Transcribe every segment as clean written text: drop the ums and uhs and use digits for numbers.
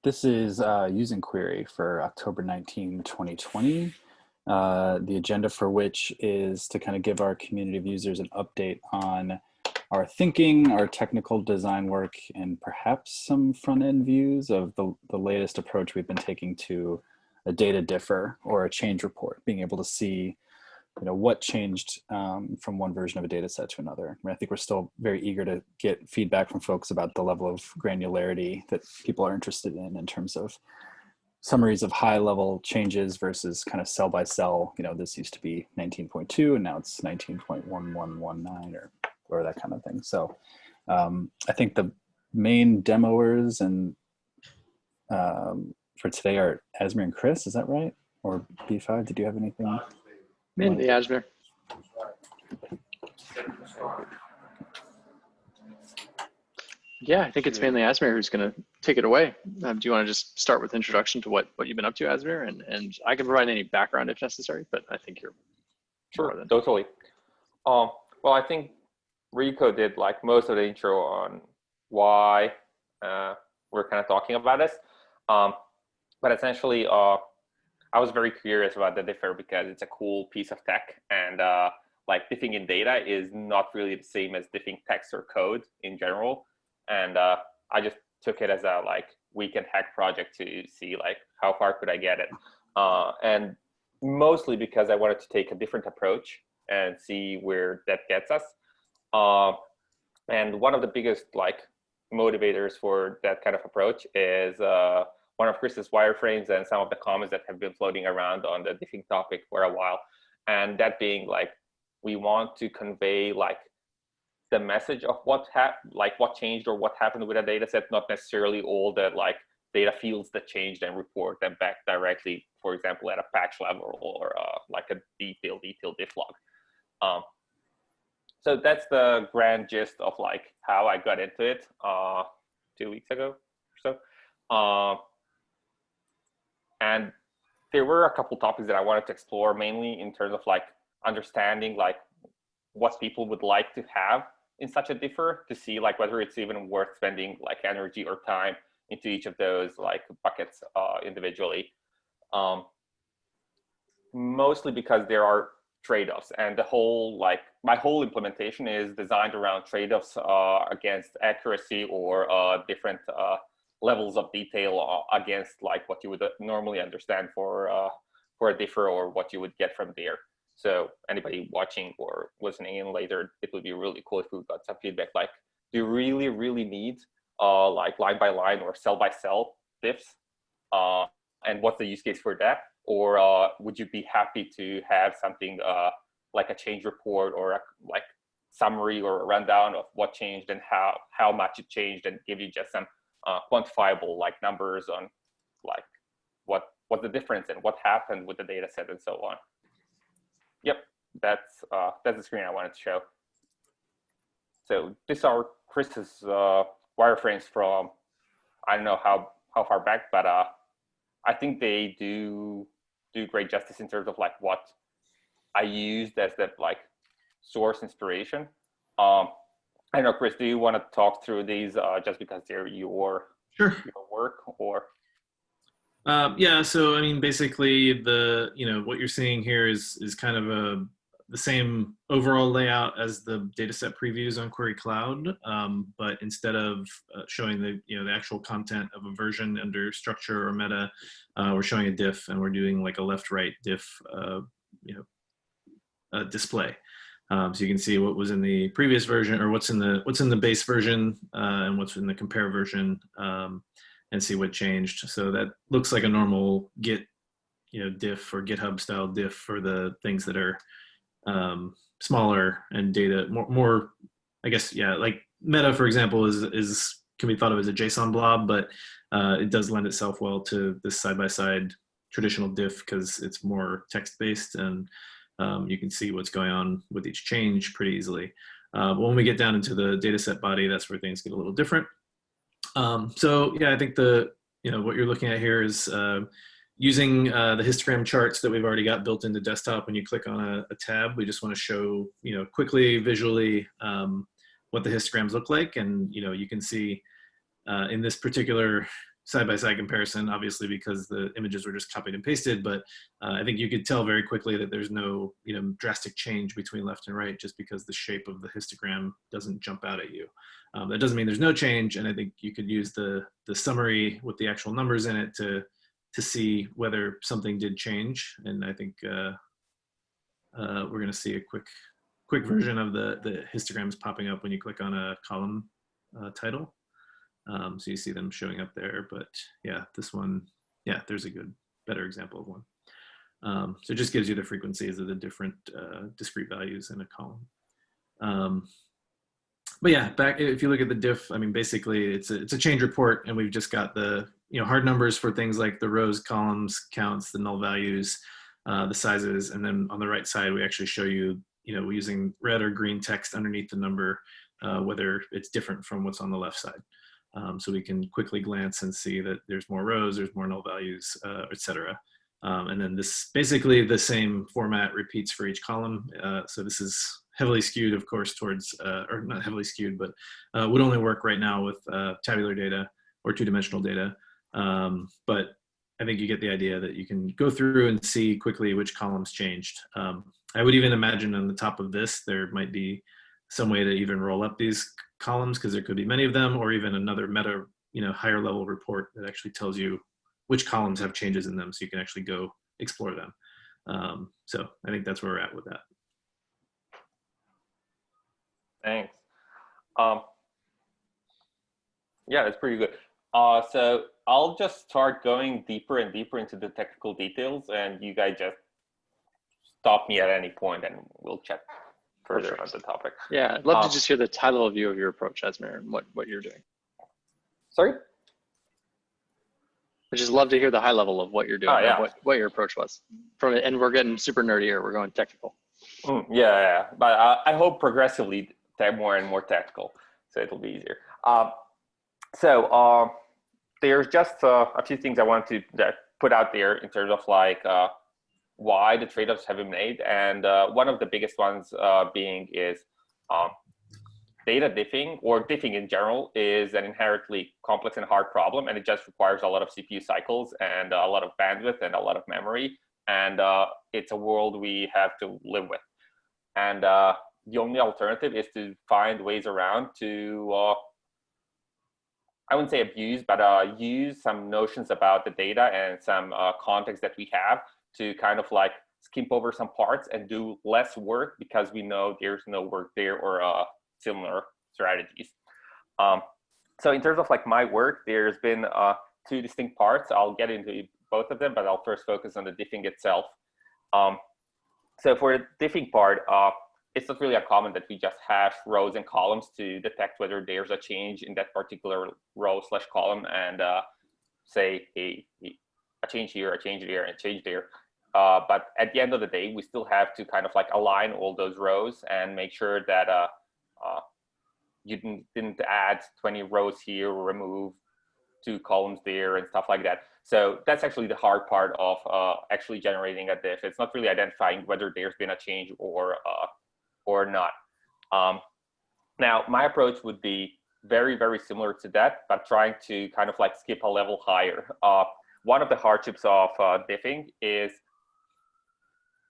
This is using query for October 19, 2020. The agenda for which is to kind of give our community of users an update on our thinking, our technical design work, and perhaps some front end views of the latest approach we've been taking to a data differ or a change report, being able to see what changed from one version of a data set to another. I think we're still very eager to get feedback from folks about the level of granularity that people are interested in terms of summaries of high level changes versus kind of cell by cell. This used to be 19.2 and now it's 19.1119 or that kind of thing. So I think the main demoers and for today are Asmir and Chris, is that right? Or B5, did you have anything? Mainly Asmir. Yeah, I think it's mainly Asmir who's going to take it away. Do you want to just start with introduction to what you've been up to, Asmir? And I can provide any background if necessary, but I think you're sure, totally. Well, I think Rico did like most of the intro on why we're kind of talking about this. But essentially, I was very curious about the differ because it's a cool piece of tech, and like diffing in data is not really the same as diffing text or code in general. And I just took it as a like weekend hack project to see like how far could I get it, and mostly because I wanted to take a different approach and see where that gets us. And one of the biggest like motivators for that kind of approach is one of Chris's wireframes and some of the comments that have been floating around on the diffing topic for a while. And that being like, we want to convey like the message of what changed or what happened with a data set, not necessarily all the like data fields that changed and report them back directly, for example, at a patch level or like a detailed diff log. So that's the grand gist of like how I got into it 2 weeks ago or so. And there were a couple topics that I wanted to explore, mainly in terms of like understanding like what people would like to have in such a differ, to see like whether it's even worth spending like energy or time into each of those like buckets individually. Mostly because there are trade-offs, and the whole like my whole implementation is designed around trade-offs against accuracy or different levels of detail against like what you would normally understand for a differ or what you would get from there. So anybody watching or listening in later, it would be really cool if we got some feedback like, do you really need like line by line or cell by cell diffs? And what's the use case for that? Or would you be happy to have something like a change report or a like summary or a rundown of what changed and how much it changed, and give you just some quantifiable like numbers on like what the difference and what happened with the data set and so on. Yep, that's the screen I wanted to show. So these are Chris's wireframes from, I don't know how far back, but I think they do great justice in terms of like what I used as the like source inspiration. I don't know, Chris, do you want to talk through these just because they're your work, or? Yeah, so I mean, basically what you're seeing here is kind of the same overall layout as the dataset previews on Query Cloud, but instead of showing the actual content of a version under structure or meta, we're showing a diff, and we're doing like a left-right diff display. So you can see what was in the previous version, or what's in the base version, and what's in the compare version, and see what changed. So that looks like a normal Git, diff or GitHub style diff for the things that are smaller and data more, I guess, yeah, like meta, for example, is can be thought of as a JSON blob, but it does lend itself well to this side-by-side traditional diff because it's more text-based, and you can see what's going on with each change pretty easily. But when we get down into the dataset body, that's where things get a little different. So yeah, I think what you're looking at here is using the histogram charts that we've already got built into desktop. When you click on a tab, we just want to show quickly visually what the histograms look like, and you can see in this particular side-by-side comparison, obviously, because the images were just copied and pasted, but I think you could tell very quickly that there's no, drastic change between left and right just because the shape of the histogram doesn't jump out at you. That doesn't mean there's no change, and I think you could use the summary with the actual numbers in it to see whether something did change. And I think we're going to see a quick version of the histograms popping up when you click on a column title. So you see them showing up there, but yeah, this one, yeah, there's a better example of one. So it just gives you the frequencies of the different discrete values in a column. But yeah, if you look at the diff, I mean, basically it's a change report, and we've just got the hard numbers for things like the rows, columns, counts, the null values, the sizes, and then on the right side we actually show you using red or green text underneath the number whether it's different from what's on the left side. So we can quickly glance and see that there's more rows, there's more null values, etc. And then this basically the same format repeats for each column. So this is heavily skewed, of course, towards, or not heavily skewed, but would only work right now with tabular data or two-dimensional data. But I think you get the idea that you can go through and see quickly which columns changed. I would even imagine on the top of this, there might be some way to even roll up these columns, because there could be many of them, or even another meta, higher level report that actually tells you which columns have changes in them, so you can actually go explore them. So I think that's where we're at with that. Thanks. Yeah, that's pretty good. So I'll just start going deeper and deeper into the technical details, and you guys just stop me at any point and we'll chat further on the topic. Yeah, I'd love to just hear the high-level view of your approach, Esmer, and what you're doing. Sorry? I'd just love to hear the high level of what you're doing, yeah. what your approach was. And we're getting super nerdy here. We're going technical. Yeah. But I hope progressively more and more technical, so it'll be easier. So there's just a few things I wanted to put out there in terms of like why the trade-offs have been made, and one of the biggest ones being is data diffing, or diffing in general, is an inherently complex and hard problem, and it just requires a lot of CPU cycles and a lot of bandwidth and a lot of memory, and it's a world we have to live with. And the only alternative is to find ways around to I wouldn't say abuse, but use some notions about the data and some context that we have to kind of like skip over some parts and do less work, because we know there's no work there, or similar strategies. So in terms of like my work, there's been two distinct parts. I'll get into both of them, but I'll first focus on the diffing itself. So for the diffing part, it's not really uncommon that we just hash rows and columns to detect whether there's a change in that particular row / column, and say a change here, a change there, and a change there. But at the end of the day, we still have to kind of like align all those rows and make sure that you didn't add 20 rows here, or remove 2 columns there, and stuff like that. So that's actually the hard part of actually generating a diff. It's not really identifying whether there's been a change or not. Now, my approach would be very, very similar to that, but trying to kind of like skip a level higher. One of the hardships of diffing is,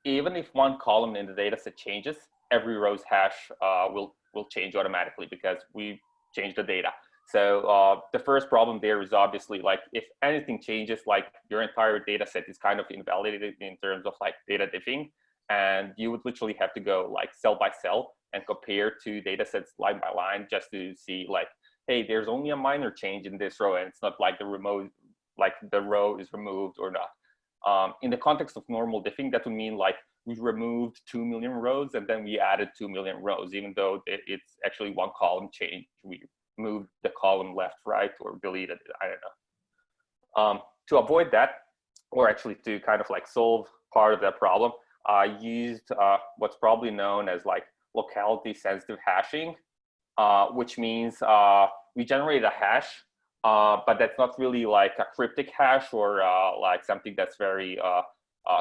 even if one column in the dataset changes, every row's hash will change automatically, because we changed the data. So the first problem there is obviously, like, if anything changes, like your entire data set is kind of invalidated in terms of like data diffing, and you would literally have to go like cell by cell and compare 2 data sets line by line just to see like, hey, there's only a minor change in this row, and it's not like the row is removed or not. In the context of normal diffing, that would mean like we removed 2 million rows and then we added 2 million rows, even though it's actually one column change. We moved the column left, right, or deleted it, I don't know. To avoid that, or actually to kind of like solve part of that problem, I used what's probably known as like locality sensitive hashing, which means we generate a hash, but that's not really like a cryptic hash, or like something that's very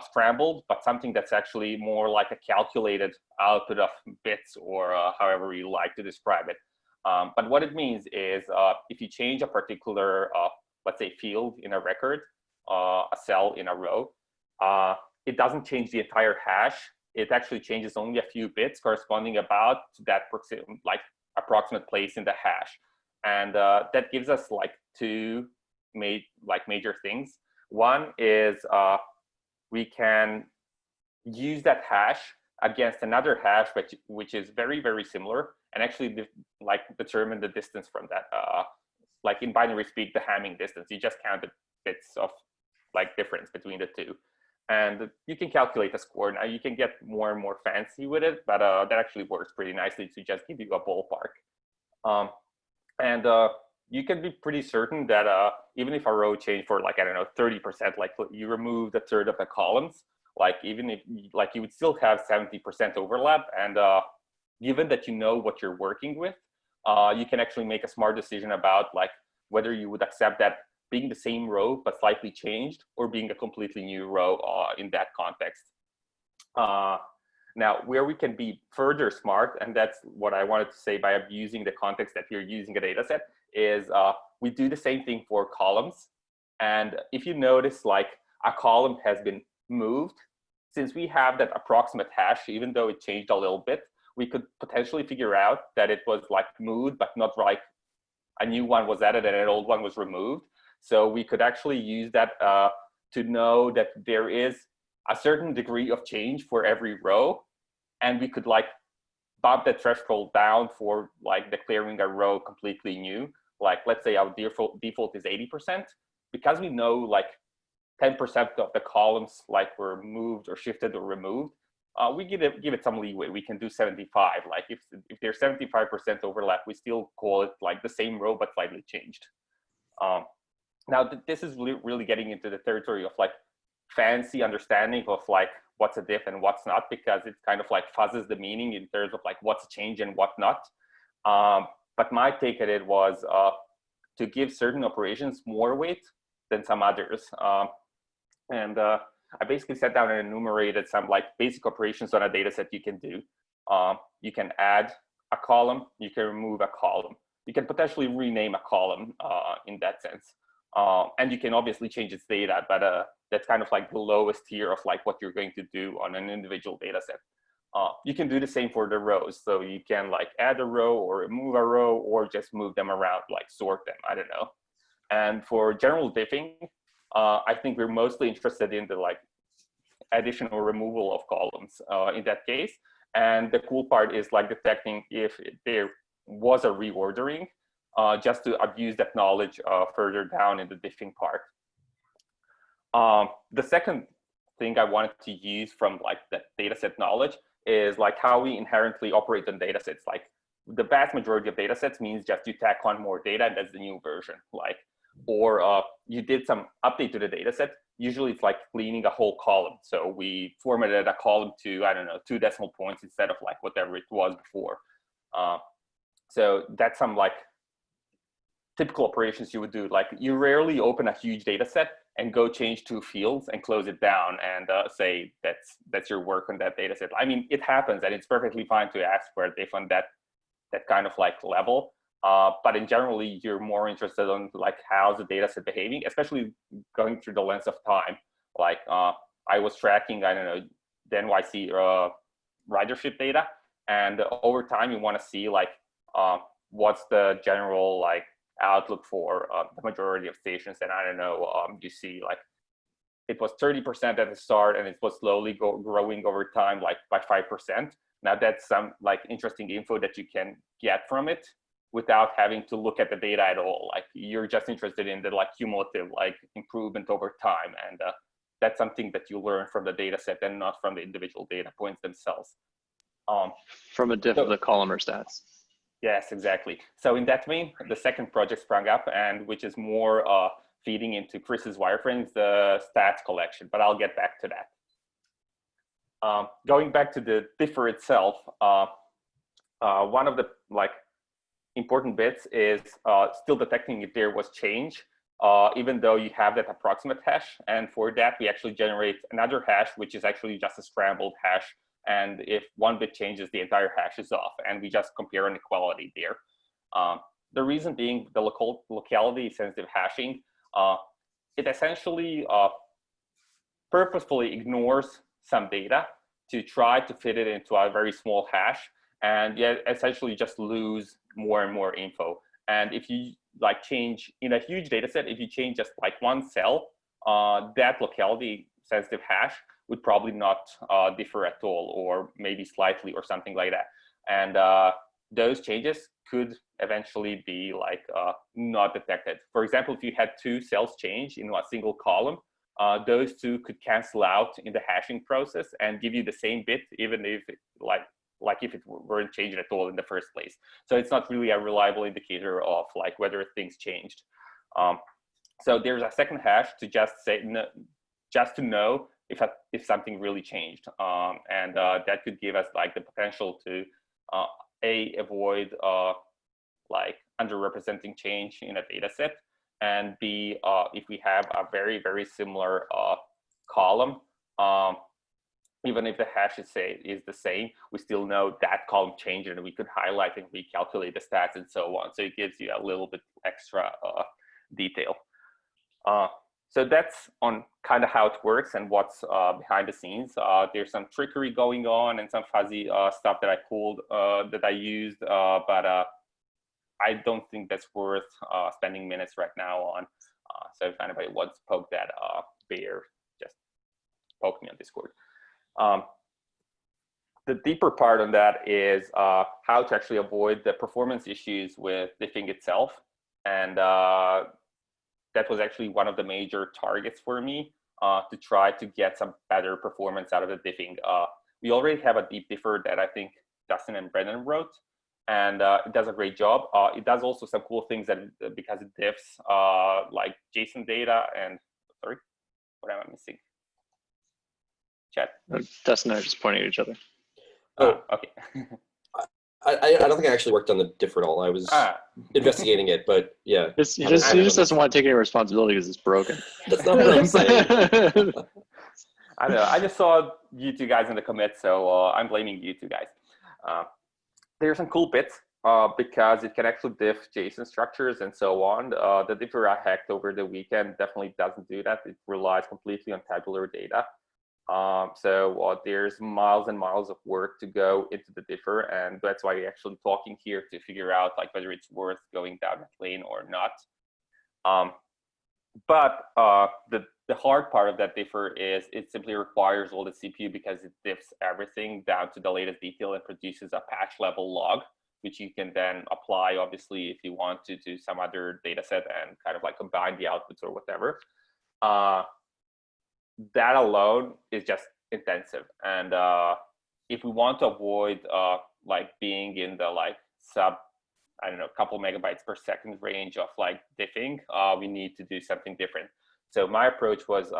scrambled, but something that's actually more like a calculated output of bits, or however you like to describe it. But what it means is if you change a particular let's say, field in a record, a cell in a row, it doesn't change the entire hash. It actually changes only a few bits corresponding about to that like approximate place in the hash. And that gives us like two major things. One is we can use that hash against another hash, which is very, very similar, and actually determine the distance from that. Like in binary speak, the Hamming distance. You just count the bits of like difference between the two. And you can calculate the score. Now you can get more and more fancy with it, but that actually works pretty nicely to just give you a ballpark. You can be pretty certain that even if a row changed for like, I don't know, 30%, like you remove a third of the columns, like even if like you would still have 70% overlap. And given that you know what you're working with, you can actually make a smart decision about like whether you would accept that being the same row but slightly changed, or being a completely new row in that context. Now, where we can be further smart, and that's what I wanted to say by abusing the context that you're using a data set, is we do the same thing for columns. And if you notice, like a column has been moved, since we have that approximate hash, even though it changed a little bit, we could potentially figure out that it was like moved, but not like a new one was added and an old one was removed. So we could actually use that to know that there is a certain degree of change for every row. And we could like bump that threshold down for like declaring a row completely new. Like, let's say our default is 80%. Because we know like 10% of the columns like were moved or shifted or removed, we give it some leeway. We can do 75. Like if there's 75% overlap, we still call it like the same row but slightly changed. Now this is really getting into the territory of like fancy understanding of like what's a diff and what's not, because it kind of like fuzzes the meaning in terms of like what's a change and what not. But my take at it was to give certain operations more weight than some others. I basically sat down and enumerated some like basic operations on a data set you can do. You can add a column, you can remove a column. You can potentially rename a column in that sense. And you can obviously change its data, but that's kind of like the lowest tier of like what you're going to do on an individual data set. You can do the same for the rows. So you can like add a row or remove a row or just move them around, like sort them, I don't know. And for general diffing, I think we're mostly interested in the like addition or removal of columns in that case. And the cool part is like detecting if there was a reordering, just to abuse that knowledge further down in the diffing part. The second thing I wanted to use from like the dataset knowledge is like how we inherently operate on datasets. Like the vast majority of datasets means just you tack on more data and that's the new version. Like, or you did some update to the dataset. Usually it's like cleaning a whole column. So we formatted a column to, I don't know, 2 decimal points instead of like whatever it was before. So that's some like typical operations you would do. Like you rarely open a huge data set and go change 2 fields and close it down and say that's your work on that data set. I mean, it happens and it's perfectly fine to ask for a diff on that kind of like level. But in generally, you're more interested on like how's the data set behaving, especially going through the lens of time. Like I was tracking, I don't know, the NYC ridership data, and over time you want to see like what's the general like outlook for the majority of stations. And I don't know, you see like it was 30% at the start and it was slowly growing over time, like by 5%. Now that's some like interesting info that you can get from it without having to look at the data at all. Like you're just interested in the like cumulative like improvement over time. And that's something that you learn from the data set and not from the individual data points themselves. From a diff of the column or stats. Yes, exactly. So in that vein, the second project sprung up, and which is more feeding into Chris's wireframes, the stats collection, but I'll get back to that. Going back to the differ itself, one of the like important bits is still detecting if there was change, even though you have that approximate hash. And for that, we actually generate another hash, which is actually just a scrambled hash. And if one bit changes, the entire hash is off, and we just compare an equality there. The reason being the locality sensitive hashing it essentially purposefully ignores some data to try to fit it into a very small hash, and yeah, essentially just lose more and more info. And if you like change in a huge data set, if you change just like one cell, that locality sensitive hash would probably not differ at all, or maybe slightly or something like that. And those changes could eventually be like not detected. For example, if you had two cells change in a single column, those two could cancel out in the hashing process and give you the same bit, even if it, like if it weren't changed at all in the first place. So it's not really a reliable indicator of like whether things changed. So there's a second hash to just say, just to know if something really changed, and that could give us like the potential to avoid like underrepresenting change in a data set, and B, if we have a very, very similar column, even if the hash is the same, we still know that column changed, and we could highlight and recalculate the stats and so on. So it gives you a little bit extra detail. So that's on kind of how it works and what's behind the scenes. There's some trickery going on and some fuzzy stuff that I pulled, that I used, but I don't think that's worth spending minutes right now on. So if anybody wants to poke that bear, just poke me on Discord. The deeper part on that is how to actually avoid the performance issues with Diffing itself. And that was actually one of the major targets for me, to try to get some better performance out of the Diffing. We already have a deep differ that I think Dustin and Brendan wrote, and it does a great job. It does also some cool things that because it diffs like JSON data and, sorry, what am I missing? Chat. Dustin and I are just pointing at each other. Oh, okay. I don't think I actually worked on the diff at all. I was investigating it, but yeah. He just doesn't want to take any responsibility because it's broken. That's not what I'm saying. I know. I just saw you two guys in the commit, so I'm blaming you two guys. There's some cool bits because it can actually diff JSON structures and so on. The differ I hacked over the weekend definitely doesn't do that. It relies completely on tabular data. So there's miles and miles of work to go into the differ, and that's why we're actually talking here to figure out like whether it's worth going down that lane or not. But the hard part of that differ is it simply requires all the CPU because it diffs everything down to the latest detail and produces a patch level log, which you can then apply, obviously, if you want to some other data set and kind of like combine the outputs or whatever. That alone is just intensive. And if we want to avoid like being in the like sub, I don't know, a couple megabytes per second range of like diffing, we need to do something different. So my approach was,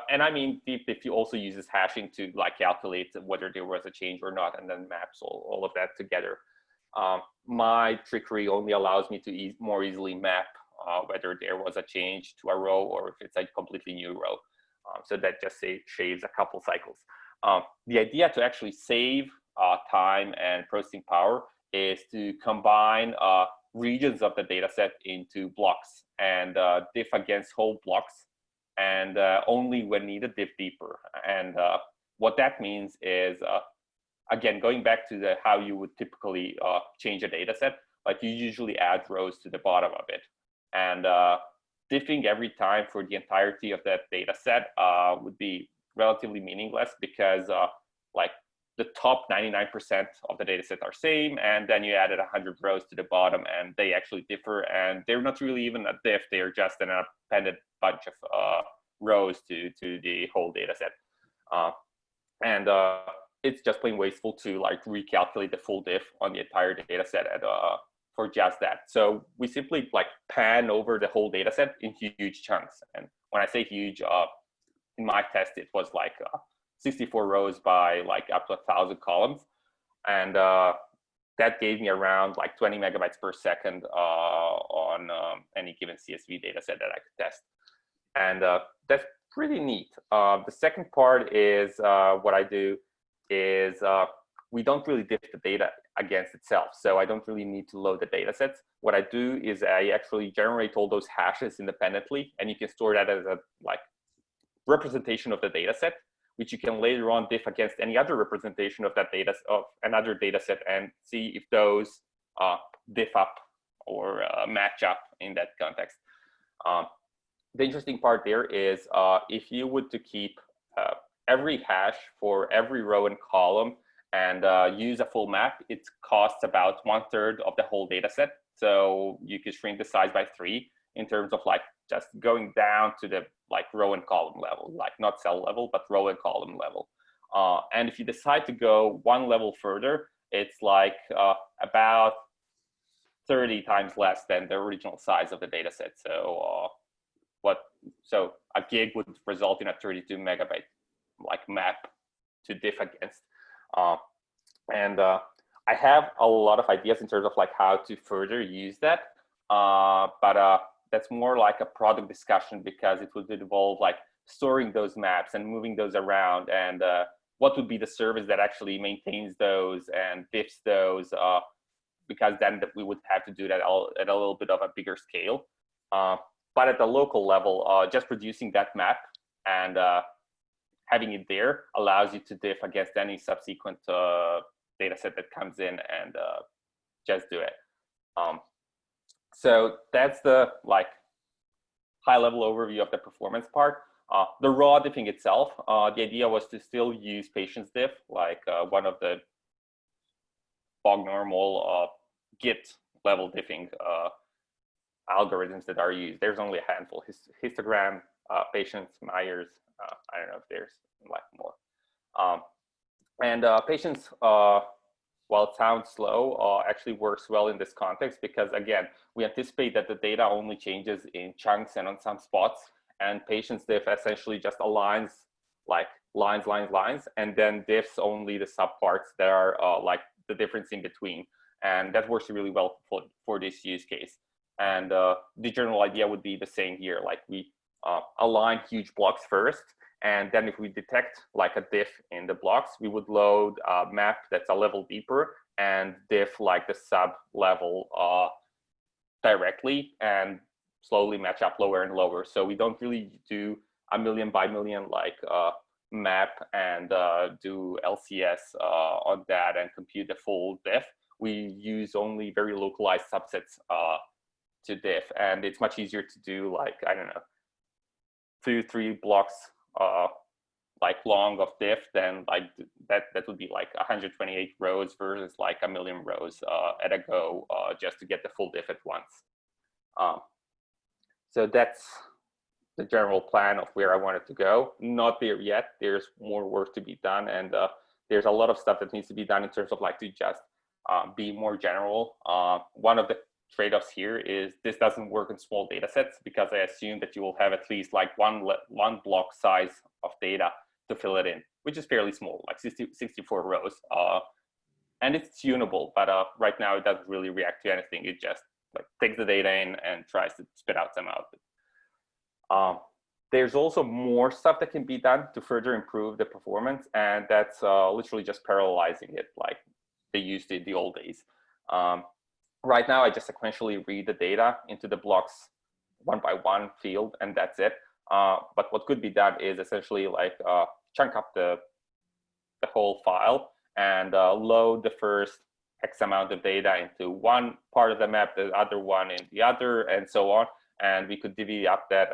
and I mean, if you also uses hashing to like calculate whether there was a change or not, and then maps all of that together. My trickery only allows me to more easily map whether there was a change to a row or if it's a completely new row. So that just shaves a couple cycles. The idea to actually save time and processing power is to combine regions of the data set into blocks and diff against whole blocks, and only when needed diff deeper. And what that means is, again, going back to how you would typically change a data set, like you usually add rows to the bottom of it. And diffing every time for the entirety of that data set would be relatively meaningless because like the top 99% of the data set are same, and then you added 100 rows to the bottom and they actually differ, and they're not really even a diff, they're just an appended bunch of rows to the whole data set. And it's just plain wasteful to like recalculate the full diff on the entire data set and for just that. So we simply like pan over the whole data set in huge chunks. And when I say huge, in my test, it was like 64 rows by like up to 1,000 columns. And that gave me around like 20 megabytes per second on any given CSV data set that I could test. And that's pretty neat. The second part is what I do is we don't really diff the data against itself. So I don't really need to load the data sets. What I do is I actually generate all those hashes independently, and you can store that as a like representation of the data set, which you can later on diff against any other representation of that data of another data set and see if those diff up or match up in that context. The interesting part there is if you would to keep every hash for every row and column and use a full map, it costs about 1/3 of the whole data set. So you could shrink the size by 3 in terms of like just going down to the like row and column level, like not cell level, but row and column level. And if you decide to go one level further, it's like about 30 times less than the original size of the data set. So a gig would result in a 32 megabyte like map to diff against. I have a lot of ideas in terms of like how to further use that, but that's more like a product discussion because it would involve like storing those maps and moving those around, and what would be the service that actually maintains those and diffs those, because then we would have to do that at a little bit of a bigger scale. But at the local level, just producing that map and having it there allows you to diff against any subsequent data set that comes in and just do it. So that's the like high level overview of the performance part. The raw diffing itself, the idea was to still use patience diff, like one of the bog normal Git level diffing algorithms that are used. There's only a handful: histogram, patience, Myers. I don't know if there's like more. Patience, while it sounds slow, actually works well in this context because, again, we anticipate that the data only changes in chunks and on some spots, and patience diff essentially just aligns like lines, and then diffs only the subparts that are like the difference in between. And that works really well for this use case. And the general idea would be the same here. Like we align huge blocks first, and then if we detect like a diff in the blocks, we would load a map that's a level deeper and diff like the sub level directly and slowly match up lower and lower. So we don't really do a million by million like map and do LCS on that and compute the full diff. We use only very localized subsets to diff, and it's much easier to do like, I don't know, 2-3 blocks like long of diff than like that would be like 128 rows versus like a million rows at a go just to get the full diff at once. So that's the general plan of where I wanted to go. Not there yet. There's more work to be done, and there's a lot of stuff that needs to be done in terms of like to just be more general. One of the trade-offs here is this doesn't work in small data sets because I assume that you will have at least like one block size of data to fill it in, which is fairly small, like 64 rows. And it's tunable, but right now it doesn't really react to anything. It just like takes the data in and tries to spit out some output. There's also more stuff that can be done to further improve the performance, and that's literally just parallelizing it like they used to in the old days. Right now, I just sequentially read the data into the blocks one by one field, and that's it. But what could be done is essentially like chunk up the whole file and load the first X amount of data into one part of the map, the other one in the other, and so on. And we could divvy up that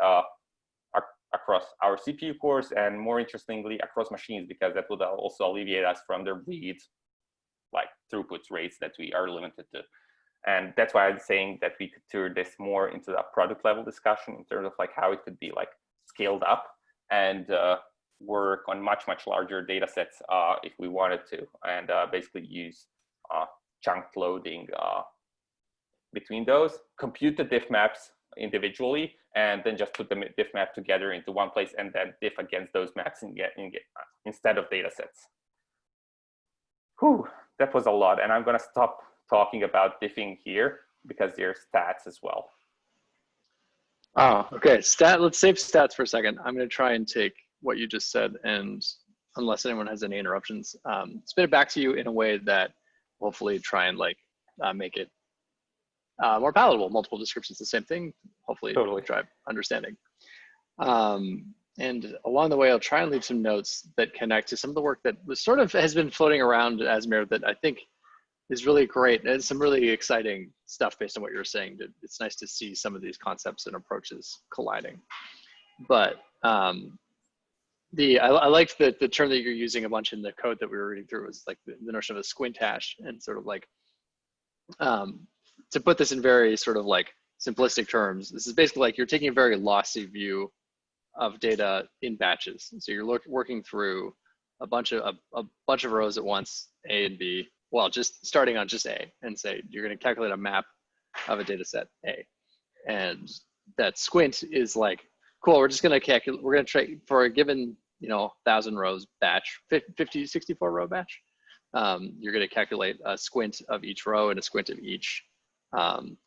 across our CPU cores, and more interestingly, across machines, because that would also alleviate us from the read like throughput rates that we are limited to. And that's why I'm saying that we could turn this more into a product level discussion in terms of like how it could be like scaled up and work on much larger data sets if we wanted to, and basically use chunk loading between those, compute the diff maps individually, and then just put the diff map together into one place and then diff against those maps and get instead of data sets. Whew, that was a lot, and I'm going to stop talking about diffing here because there's stats as well. Oh, okay. Let's save stats for a second. I'm going to try and take what you just said, and unless anyone has any interruptions, spit it back to you in a way that hopefully try and like make it more palatable. Multiple descriptions, the same thing, hopefully Totally. drive understanding. And along the way, I'll try and leave some notes that connect to some of the work that was sort of has been floating around, Asmir, that I think is really great. And some really exciting stuff based on what you were saying. It's nice to see some of these concepts and approaches colliding. But I liked the term that you're using a bunch in the code that we were reading through was like the notion of a squint hash, and sort of like, to put this in very sort of like simplistic terms, this is basically like you're taking a very lossy view of data in batches. So you're working through a bunch of rows at once, A and B. Well, just starting on just A, and say you're going to calculate a map of a data set A, and that squint is like, cool. We're just going to calculate. We're going to try for a given 1,000 rows batch, 64 row batch. You're going to calculate a squint of each row and a squint of each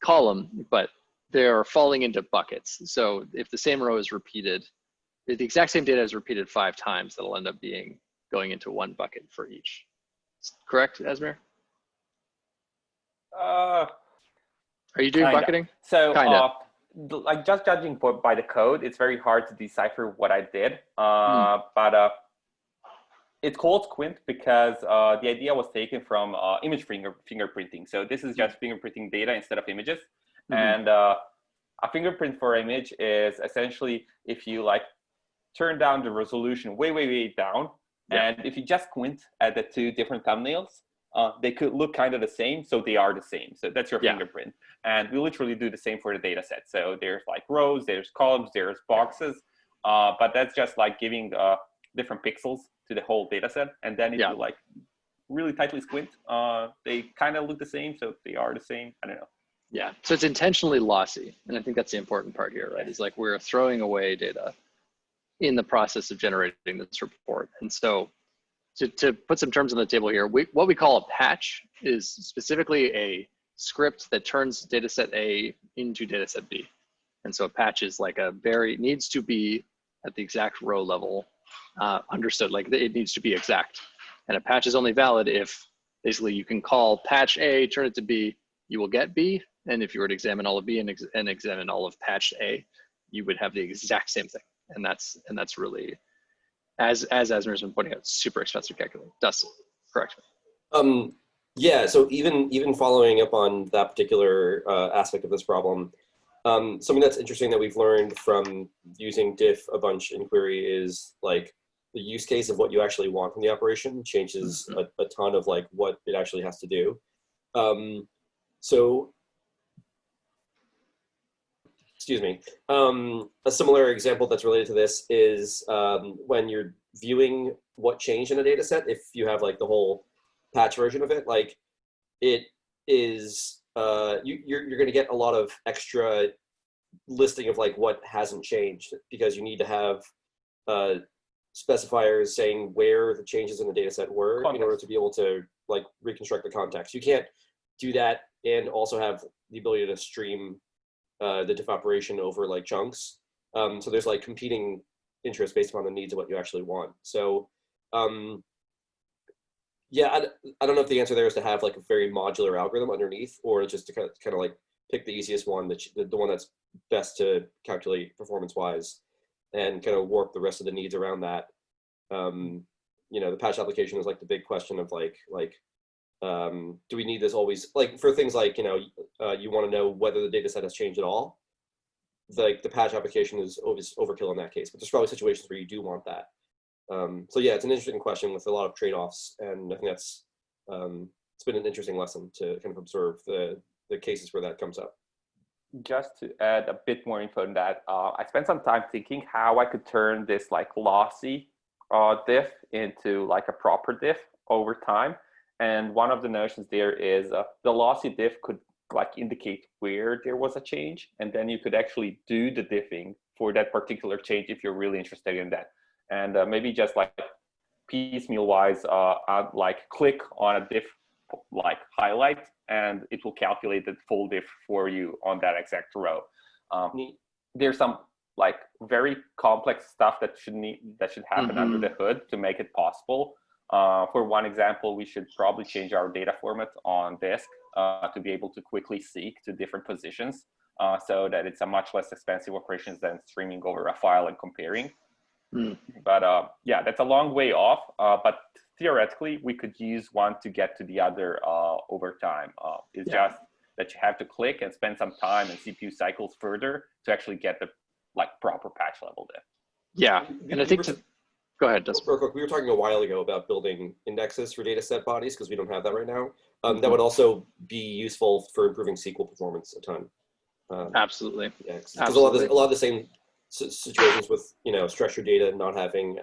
column, but they're falling into buckets. So if the same row is repeated, if the exact same data is repeated 5 times, that'll end up going into one bucket for each. Correct, Asmir? Are you doing kinda. bucketing? So Kinda. like just judging by the code, it's very hard to decipher what I did. But it's called squint because the idea was taken from image fingerprinting. So this is just fingerprinting data instead of images. And a fingerprint for image is essentially if you like turn down the resolution way down, and if you just squint at the 2 different thumbnails, they could look kind of the same, so they are the same. So that's your fingerprint. And we literally do the same for the data set. So there's like rows, there's columns, there's boxes, but that's just like giving different pixels to the whole data set. And then if you like really tightly squint, they kind of look the same, so they are the same. I don't know. Yeah, so it's intentionally lossy. And I think that's the important part here, right? Is like we're throwing away data in the process of generating this report. And so to put some terms on the table here, what we call a patch is specifically a script that turns dataset A into dataset B. And so a patch is like needs to be at the exact row level understood, like it needs to be exact. And a patch is only valid if basically you can call patch A, turn it to B, you will get B. And if you were to examine all of B and examine all of patch A, you would have the exact same thing. And that's really, as Asmir's been pointing out, super expensive to calculate. Dustin, correct me. Yeah, so even following up on that particular aspect of this problem, something that's interesting that we've learned from using diff a bunch in query is like the use case of what you actually want from the operation changes a ton of like what it actually has to do. So, excuse me. A similar example that's related to this is when you're viewing what changed in a data set, if you have like the whole patch version of it, like it is, you're going to get a lot of extra listing of like what hasn't changed because you need to have specifiers saying where the changes in the data set were in order to be able to like reconstruct the context. You can't do that and also have the ability to stream the diff operation over like chunks. So there's like competing interests based upon the needs of what you actually want. So yeah, I don't know if the answer there is to have like a very modular algorithm underneath, or just to kind of like pick the easiest one, the one that's best to calculate performance-wise, and kind of warp the rest of the needs around that. You know, the patch application is like the big question of like do we need this always? Like for things like, you know, you want to know whether the data set has changed at all. Like the patch application is always overkill in that case, but there's probably situations where you do want that. So yeah, it's an interesting question with a lot of trade-offs, and I think that's it's been an interesting lesson to kind of observe the cases where that comes up. Just to add a bit more info on that, I spent some time thinking how I could turn this like lossy diff into like a proper diff over time. And one of the notions there is the lossy diff could like indicate where there was a change, and then you could actually do the diffing for that particular change if you're really interested in that. And maybe just like piecemeal wise, I'd like click on a diff like highlight, and it will calculate the full diff for you on that exact row. There's some like very complex stuff that should happen under the hood to make it possible. For one example, we should probably change our data format on disk to be able to quickly seek to different positions so that it's a much less expensive operation than streaming over a file and comparing. But yeah, that's a long way off. But theoretically, we could use one to get to the other over time. It's just that you have to click and spend some time and CPU cycles further to actually get the proper patch level there. Yeah, and I think go ahead, Dustin. Real quick, we were talking a while ago about building indexes for data set bodies because we don't have that right now. That would also be useful for improving SQL performance a ton. Absolutely. Yeah, because a lot of the same situations with structured data not having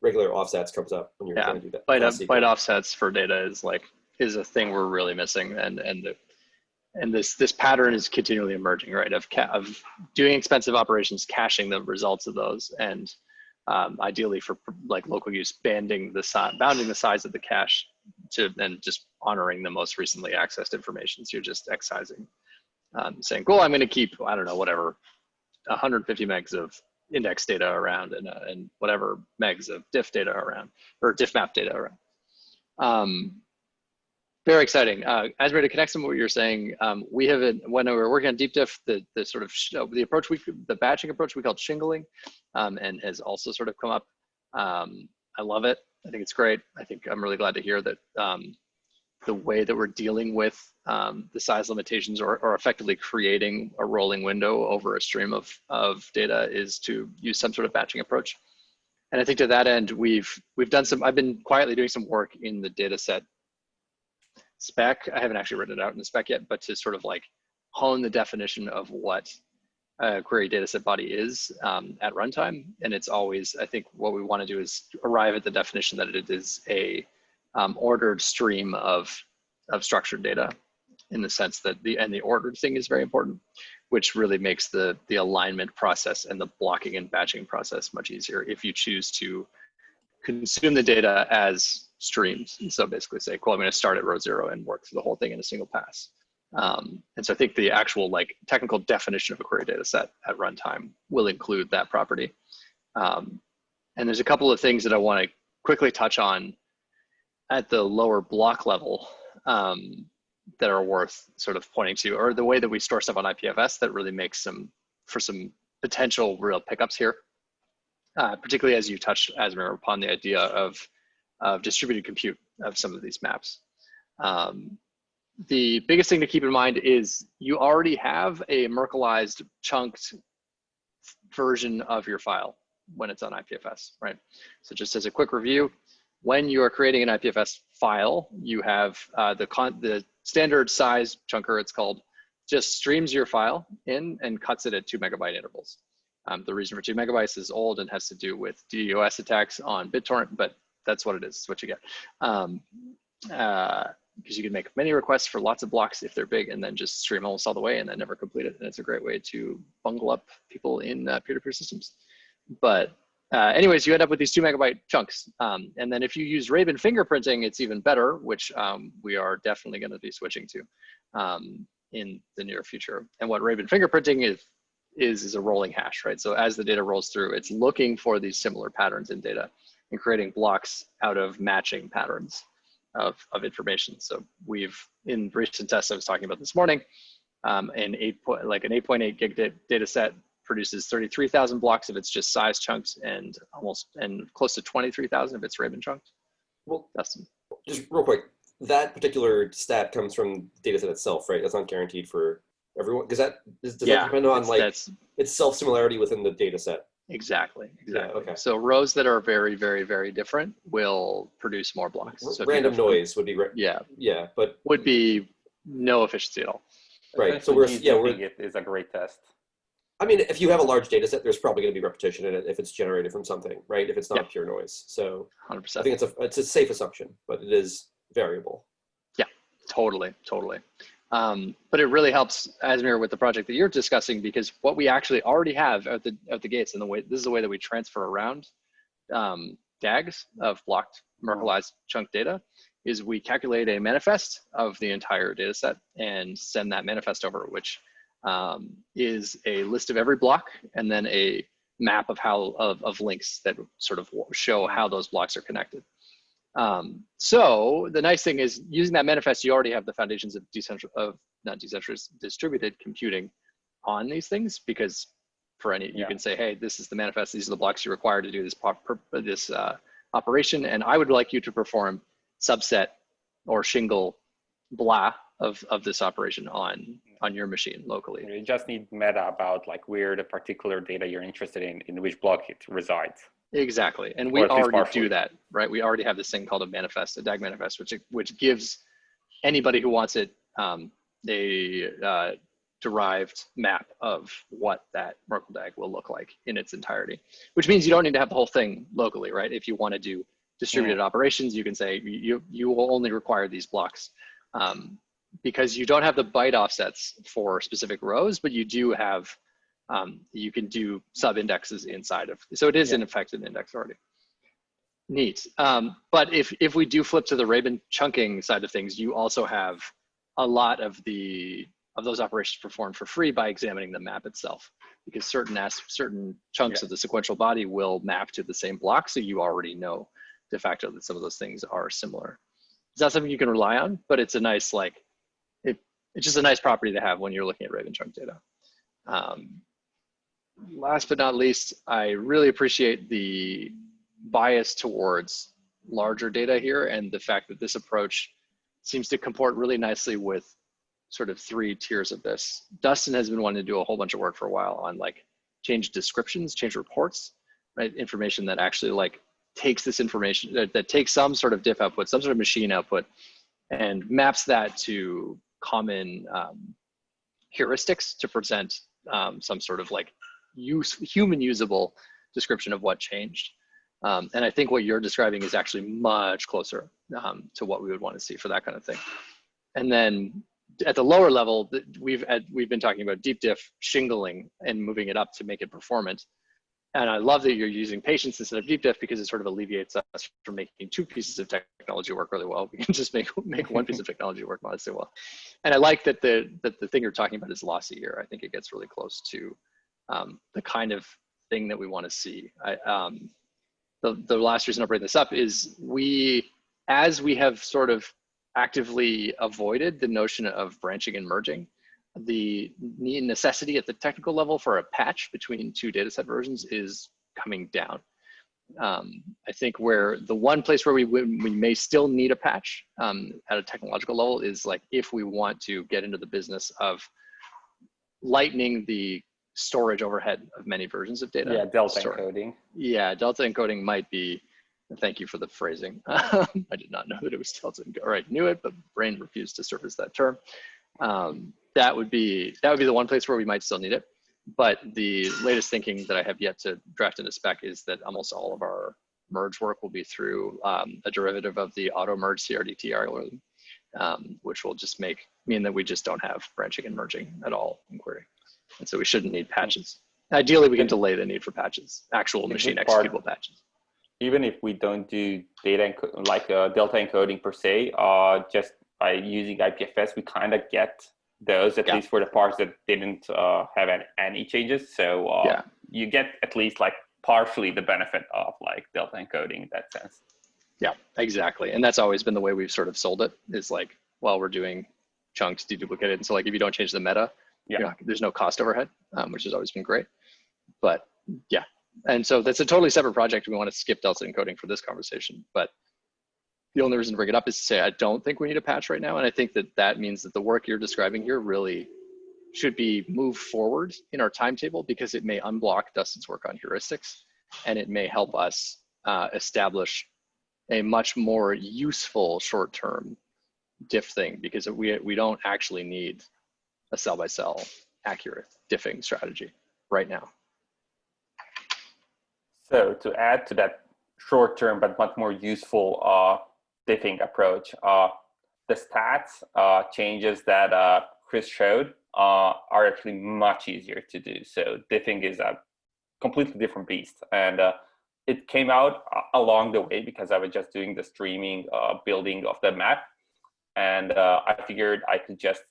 regular offsets comes up when you're trying to do that. Byte offsets for data is a thing we're really missing, and this pattern is continually emerging, right? Of doing expensive operations, caching the results of those, and ideally for local use, bounding the size of the cache and just honoring the most recently accessed information. So you're just excising, saying, cool, I'm going to keep, I don't know, whatever, 150 megs of index data around and whatever megs of diff data around, or diff map data around. Very exciting. Asmir, to connect some of what you're saying, we have when we were working on deep diff, the sort of the approach the batching approach we called shingling, and has also sort of come up. I love it. I think it's great. I think I'm really glad to hear that the way that we're dealing with the size limitations or effectively creating a rolling window over a stream of data is to use some sort of batching approach. And I think to that end, we've done I've been quietly doing some work in the data set spec. I haven't actually written it out in the spec yet, but to sort of hone the definition of what a query dataset body is at runtime. And it's always, I think what we want to do is arrive at the definition that it is a ordered stream of structured data, in the sense that the ordered thing is very important, which really makes the alignment process and the blocking and batching process much easier if you choose to consume the data as streams. And so basically say, cool, I'm going to start at row 0 and work through the whole thing in a single pass. And so I think the actual technical definition of a query data set at runtime will include that property. And there's a couple of things that I want to quickly touch on at the lower block level that are worth sort of pointing to, or the way that we store stuff on IPFS that really makes for some potential real pickups here. Particularly as you touched, Asmir, upon the idea of distributed compute of some of these maps. The biggest thing to keep in mind is you already have a Merkleized chunked version of your file when it's on IPFS, right? So just as a quick review, when you are creating an IPFS file, you have the standard size chunker, it's called, just streams your file in and cuts it at 2 megabyte intervals. The reason for 2 megabytes is old and has to do with DDoS attacks on BitTorrent, but that's what it is. It's what you get. Because you can make many requests for lots of blocks if they're big, and then just stream almost all the way and then never complete it. And it's a great way to bungle up people in peer-to-peer systems. But anyways, you end up with these 2 megabyte chunks. And then if you use Raven fingerprinting, it's even better, which we are definitely going to be switching to in the near future. And what Raven fingerprinting is a rolling hash, right? So as the data rolls through, it's looking for these similar patterns in data and creating blocks out of matching patterns of information. So we've, in recent tests I was talking about this morning, an 8.8 gig data set produces 33,000 blocks if it's just size chunks and close to 23,000 if it's Raven chunked. Well, Dustin. Just real quick, that particular stat comes from the data set itself, right? That's not guaranteed for everyone, because that depend on its self-similarity within the data set. Exactly. Yeah, okay. So rows that are very, very, very different will produce more blocks. So random noise would be but would be no efficiency at all. Right. So it is a great test. I mean, if you have a large data set, there's probably going to be repetition in it if it's generated from something, right? If it's not pure noise. So 100%. I think it's a safe assumption, but it is variable. Yeah, totally. But it really helps, Asmir, with the project that you're discussing, because what we actually already have at the gates, and this is the way that we transfer around DAGs of blocked Merkleized chunk data, is we calculate a manifest of the entire data set and send that manifest over, which is a list of every block and then a map of links that sort of show how those blocks are connected. So the nice thing is using that manifest, you already have the foundations of distributed computing on these things, because for any, you can say, hey, this is the manifest, these are the blocks you require to do this operation, and I would like you to perform subset or shingle blah of this operation on your machine locally. You just need meta about like where the particular data you're interested in which block it resides. Exactly, and we already do that, right? We already have this thing called a manifest, a DAG manifest, which gives anybody who wants it a derived map of what that Merkle DAG will look like in its entirety, which means you don't need to have the whole thing locally, right? If you want to do distributed operations, you can say you will only require these blocks, because you don't have the byte offsets for specific rows, but you do have, you can do sub indexes inside of, so it is in effect an index already. Neat. But if we do flip to the Raven chunking side of things, you also have a lot of those operations performed for free by examining the map itself, because certain chunks of the sequential body will map to the same block, so you already know de facto that some of those things are similar. It's not something you can rely on, but it's a nice, like, it's just a nice property to have when you're looking at Raven chunk data. Last but not least, I really appreciate the bias towards larger data here, and the fact that this approach seems to comport really nicely with sort of 3 tiers of this. Dustin has been wanting to do a whole bunch of work for a while on like change descriptions, change reports, right? Information that actually like takes this information, that takes some sort of diff output, some sort of machine output, and maps that to common heuristics to present some sort of like human usable description of what changed. And I think what you're describing is actually much closer to what we would want to see for that kind of thing. And then at the lower level, we've been talking about deep diff shingling and moving it up to make it performant. And I love that you're using patience instead of deep diff, because it sort of alleviates us from making 2 pieces of technology work really well. We can just make 1 piece of technology work modestly well. And I like that the thing you're talking about is lossy here. I think it gets really close to the kind of thing that we want to see. The last reason I'll bring this up is as we have sort of actively avoided the notion of branching and merging, the necessity at the technical level for a patch between 2 dataset versions is coming down. I think where the one place where we may still need a patch at a technological level is like if we want to get into the business of lightening the storage overhead of many versions of data. Yeah, delta encoding. Yeah, delta encoding might be, thank you for the phrasing. I did not know that it was delta encoding, or I knew it, but brain refused to surface that term. That would be the one place where we might still need it. But the latest thinking that I have yet to draft into spec is that almost all of our merge work will be through a derivative of the auto merge CRDT algorithm, which will just mean that we just don't have branching and merging at all in query. And so we shouldn't need patches. Ideally, we can delay the need for patches, actual machine executable patches. Even if we don't do data delta encoding per se, just by using IPFS, we kind of get those, at least for the parts that didn't have any changes. So you get at least like partially the benefit of like delta encoding in that sense. Yeah, exactly. And that's always been the way we've sort of sold it, is like, well, we're doing chunks deduplicated. And so like, if you don't change the meta, there's no cost overhead, which has always been great. But yeah, and so that's a totally separate project. We want to skip delta encoding for this conversation. But the only reason to bring it up is to say, I don't think we need a patch right now. And I think that means that the work you're describing here really should be moved forward in our timetable, because it may unblock Dustin's work on heuristics, and it may help us establish a much more useful short-term diff thing, because we don't actually need a cell-by-cell accurate diffing strategy right now. So to add to that short-term but much more useful diffing approach, the stats changes that Chris showed are actually much easier to do. So diffing is a completely different beast, and it came out along the way because I was just doing the streaming building of the map, and I figured I could just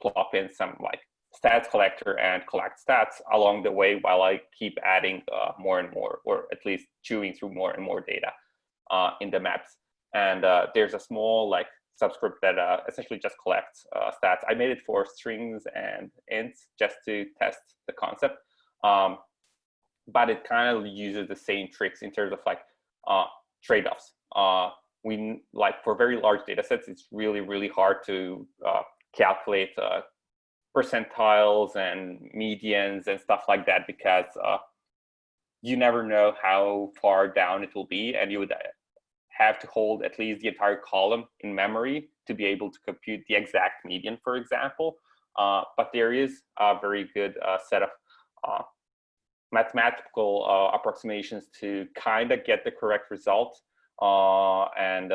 plop in some like stats collector and collect stats along the way while I keep adding more and more, or at least chewing through more and more data in the maps. And there's a small like subscript that essentially just collects stats. I made it for strings and ints just to test the concept. But it kind of uses the same tricks in terms of like trade-offs. We like for very large data sets, it's really, really hard to calculate percentiles and medians and stuff like that, because you never know how far down it will be, and you would have to hold at least the entire column in memory to be able to compute the exact median, for example. But there is a very good set of mathematical approximations to kind of get the correct result, and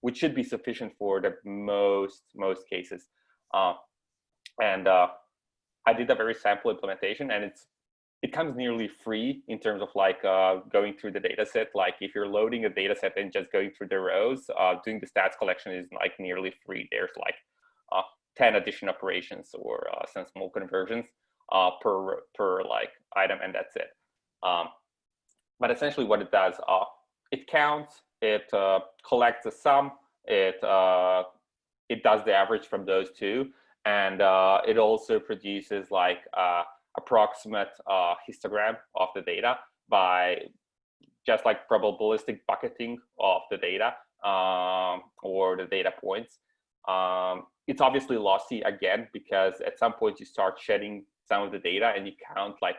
which should be sufficient for the most cases. And I did a very sample implementation, and it comes nearly free in terms of like going through the data set. Like if you're loading a data set and just going through the rows, doing the stats collection is like nearly free. There's like 10 addition operations or some small conversions per like item, and that's it. But essentially what it does, it counts, it collects the sum, it does the average from those two, and it also produces like approximate histogram of the data by just like probabilistic bucketing of the data or the data points. It's obviously lossy again, because at some point you start shedding some of the data and you count like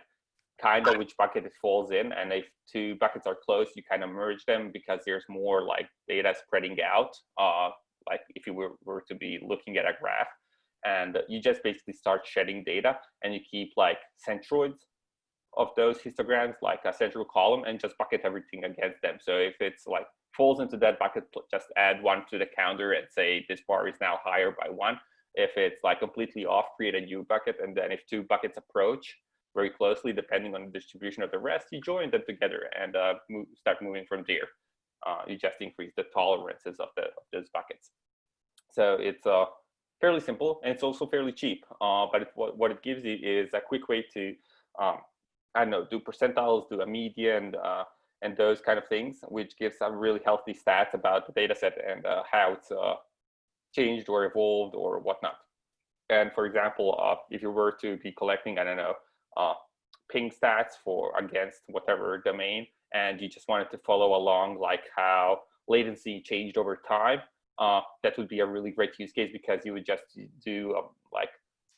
kind of which bucket it falls in, and if two buckets are close, you kind of merge them because there's more like data spreading out, like if you were to be looking at a graph. And you just basically start shedding data, and you keep like centroids of those histograms, like a central column, and just bucket everything against them. So if it's like falls into that bucket, just add 1 to the counter and say this bar is now higher by 1. If it's like completely off, create a new bucket. And then if two buckets approach very closely, depending on the distribution of the rest, you join them together and start moving from there. You just increase the tolerances of those buckets. So it's fairly simple, and it's also fairly cheap. But what it gives you is a quick way to, I don't know, do percentiles, do a median, and those kind of things, which gives some really healthy stats about the data set and how it's changed or evolved or whatnot. And for example, if you were to be collecting, I don't know, ping stats against whatever domain, and you just wanted to follow along like how latency changed over time, that would be a really great use case, because you would just do like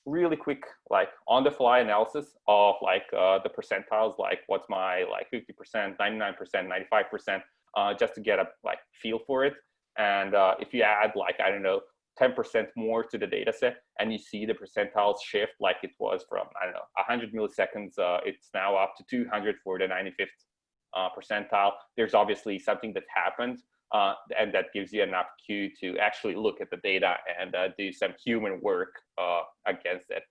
really quick, like on the fly analysis of like the percentiles, like what's my like 50%, 99%, 95%, just to get a like feel for it. And if you add like, I don't know, 10% more to the data set, and you see the percentiles shift, like it was from, I don't know, 100 milliseconds, it's now up to 200 for the 95th percentile. There's obviously something that happened, and that gives you enough cue to actually look at the data and do some human work against it.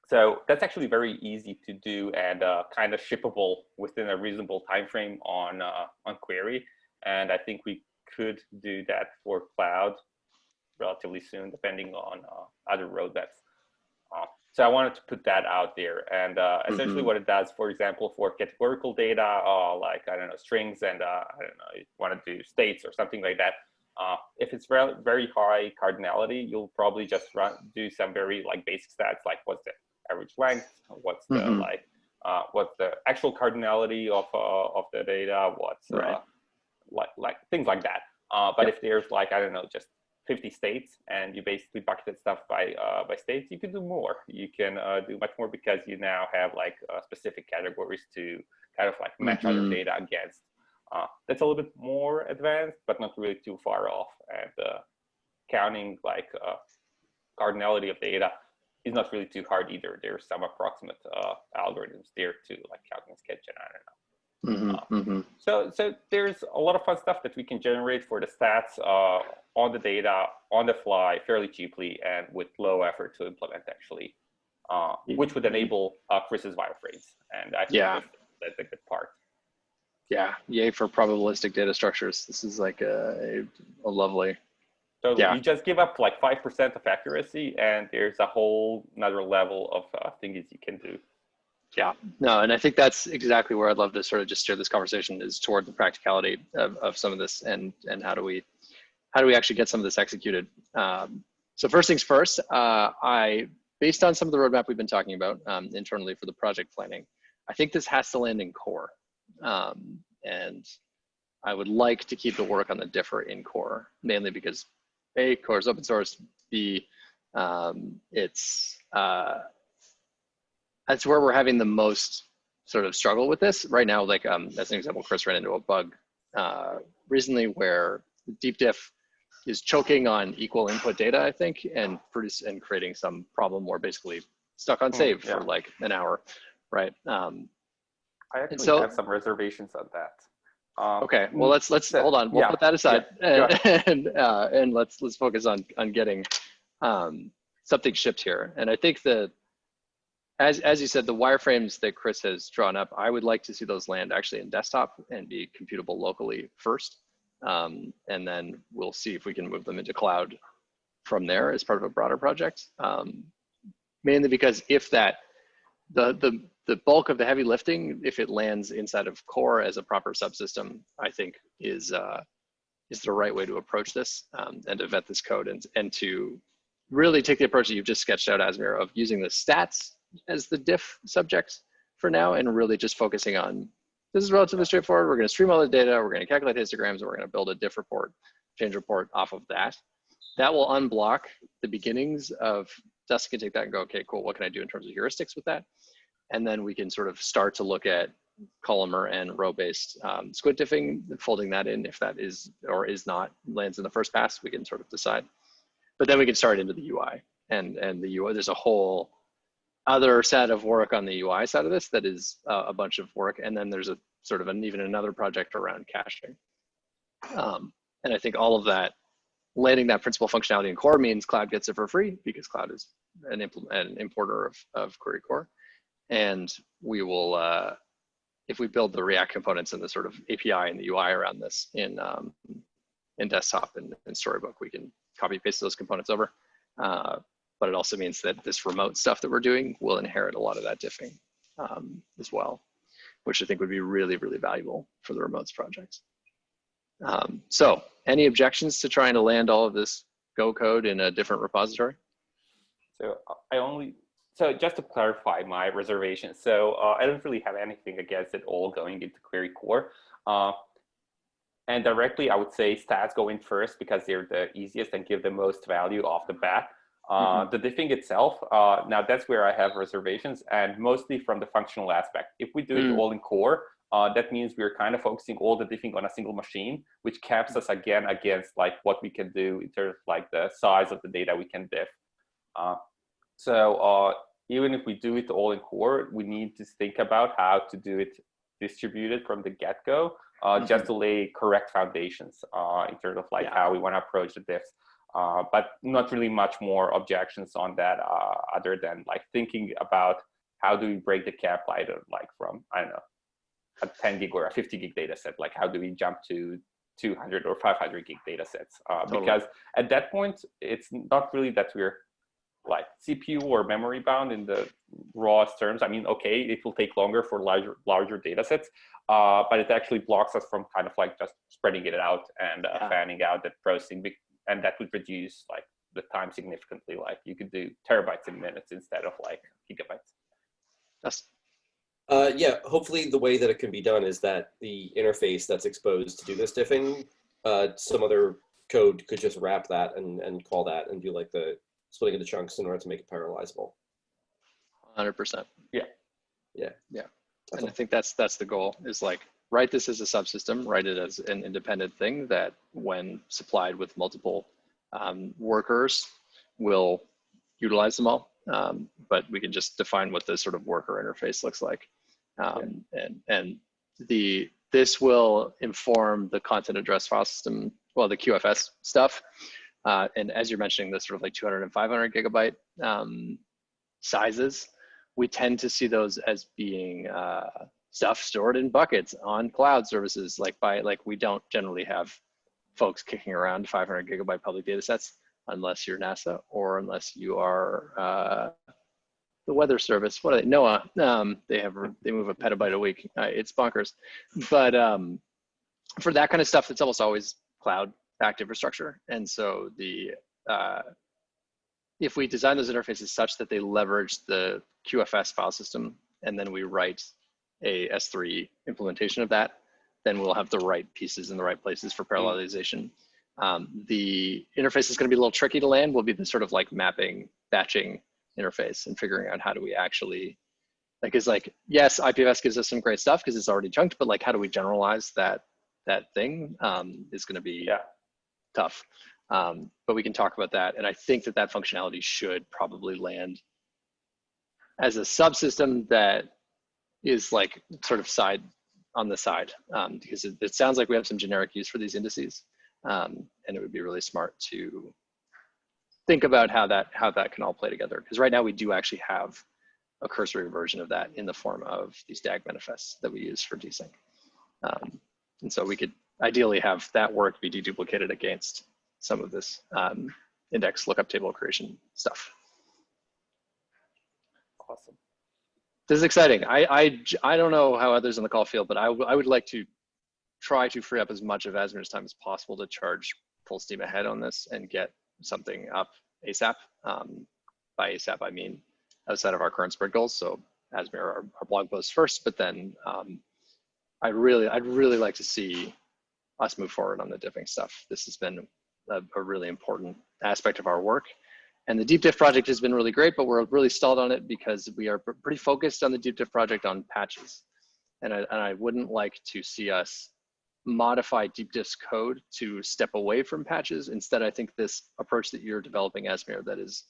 So that's actually very easy to do and kind of shippable within a reasonable time frame on Query. And I think we could do that for cloud relatively soon, depending on other roadmaps. So I wanted to put that out there. And essentially what it does, for example, for categorical data, like, I don't know, strings and, I don't know, you want to do states or something like that. If it's very high cardinality, you'll probably just do some very like basic stats, like what's the average length, what's the what's the actual cardinality of the data, what's like things like that. But if there's like, I don't know, just 50 states, and you basically bucketed stuff by states, you can do more. You can do much more, because you now have like specific categories to kind of like match other data against. That's a little bit more advanced, but not really too far off. And counting like cardinality of data is not really too hard either. There's some approximate algorithms there to like count and sketch, and I don't know. So there's a lot of fun stuff that we can generate for the stats on the data, on the fly, fairly cheaply, and with low effort to implement, actually, which would enable Chris's wireframes. And I think that's a good part. Yeah, yay for probabilistic data structures. This is like a lovely. So you just give up like 5% of accuracy, and there's a whole another level of things you can do. Yeah, no, and I think that's exactly where I'd love to sort of just steer this conversation is toward the practicality of some of this and how do we actually get some of this executed. So first things first, based on some of the roadmap we've been talking about internally for the project planning, I think this has to land in core. And I would like to keep the work on the differ in core, mainly because A, core is open source, B, that's where we're having the most sort of struggle with this right now. Like as an example, Chris ran into a bug recently where deep diff is choking on equal input data, I think, and creating some problem where basically stuck on save for like an hour, right? I actually have some reservations on that. Okay, well let's hold on. We'll put that aside and let's focus on getting something shipped here. And I think that as you said, the wireframes that Chris has drawn up, I would like to see those land actually in desktop and be computable locally first. And then we'll see if we can move them into cloud from there as part of a broader project. Mainly because if the bulk of the heavy lifting, if it lands inside of core as a proper subsystem, I think is the right way to approach this and to vet this code and to really take the approach that you've just sketched out, Asmir, of using the stats as the diff subject for now and really just focusing on, this is relatively straightforward. We're going to stream all the data. We're going to calculate histograms and we're going to build a diff report, change report off of that. That will unblock the beginnings of Dustin can take that and go, okay, cool. What can I do in terms of heuristics with that? And then we can sort of start to look at columnar and row-based squid diffing, folding that in if that is or is not lands in the first pass, we can sort of decide. But then we can start into the UI and the UI, there's a whole other set of work on the UI side of this that is a bunch of work. And then there's a sort of even another project around caching. And I think all of that, landing that principal functionality in core means cloud gets it for free because cloud is an importer of query core. And we will, if we build the React components and the sort of API and the UI around this in desktop and Storybook, we can copy paste those components over. But it also means that this remote stuff that we're doing will inherit a lot of that diffing as well, which I think would be really, really valuable for the remotes projects. So any objections to trying to land all of this Go code in a different repository? So just to clarify my reservation, so I don't really have anything against it all going into query core. And directly, I would say stats go in first because they're the easiest and give the most value off the bat. The diffing itself, now that's where I have reservations, and mostly from the functional aspect. If we do it all in core, that means we're kind of focusing all the diffing on a single machine, which caps us again against like what we can do in terms of like the size of the data we can diff. So even if we do it all in core, we need to think about how to do it distributed from the get-go, just to lay correct foundations in terms of like how we want to approach the diffs. But not really much more objections on that other than like thinking about how do we break the cap either like from, I don't know, a 10 gig or a 50 gig data set, like how do we jump to 200 or 500 gig data sets? Because at that point, it's not really that we're like CPU or memory bound in the rawest terms. I mean, okay, it will take longer for larger data sets, but it actually blocks us from kind of like just spreading it out and fanning out that processing. And that would reduce like the time significantly. Like you could do terabytes in minutes instead of like gigabytes. Yes. Yeah, hopefully the way that it can be done is that the interface that's exposed to do this diffing, some other code could just wrap that and call that and do like the splitting into chunks in order to make it parallelizable. 100%. Yeah. And I think that's the goal, is like write this as a subsystem, write it as an independent thing that when supplied with multiple workers will utilize them all. But we can just define what the sort of worker interface looks like. And this will inform the content address file system, well, the QFS stuff. And as you're mentioning, the sort of like 200 and 500 gigabyte sizes, we tend to see those as being stuff stored in buckets on cloud services. Like we don't generally have folks kicking around 500 gigabyte public data sets unless you're NASA or unless you are the weather service, what are they? NOAA. They move a petabyte a week. It's bonkers. But for that kind of stuff, it's almost always cloud-backed infrastructure. And so if we design those interfaces such that they leverage the QFS file system, and then we write a S3 implementation of that, then we'll have the right pieces in the right places for parallelization. The interface is going to be a little tricky to land. Will be the sort of like mapping, batching interface, and figuring out how do we actually, like, is like, yes, IPFS gives us some great stuff because it's already chunked, but like, how do we generalize that thing is going to be tough. But we can talk about that. And I think that functionality should probably land as a subsystem that is like sort of on the side, because it sounds like we have some generic use for these indices. And it would be really smart to think about how that can all play together. Because right now we do actually have a cursory version of that in the form of these DAG manifests that we use for desync. And so we could ideally have that work be deduplicated against some of this index lookup table creation stuff. Awesome. This is exciting. I don't know how others on the call feel, but I would like to try to free up as much of Asmir's time as possible to charge full steam ahead on this and get something up ASAP. By ASAP, I mean outside of our current sprint goals. So Asmir, our blog post first, but then I'd really like to see us move forward on the diffing stuff. This has been a really important aspect of our work. And the deep diff project has been really great, but we're really stalled on it because we are pretty focused on the deep diff project on patches. And I wouldn't like to see us modify deep diff's code to step away from patches. Instead, I think this approach that you're developing, Asmir, that is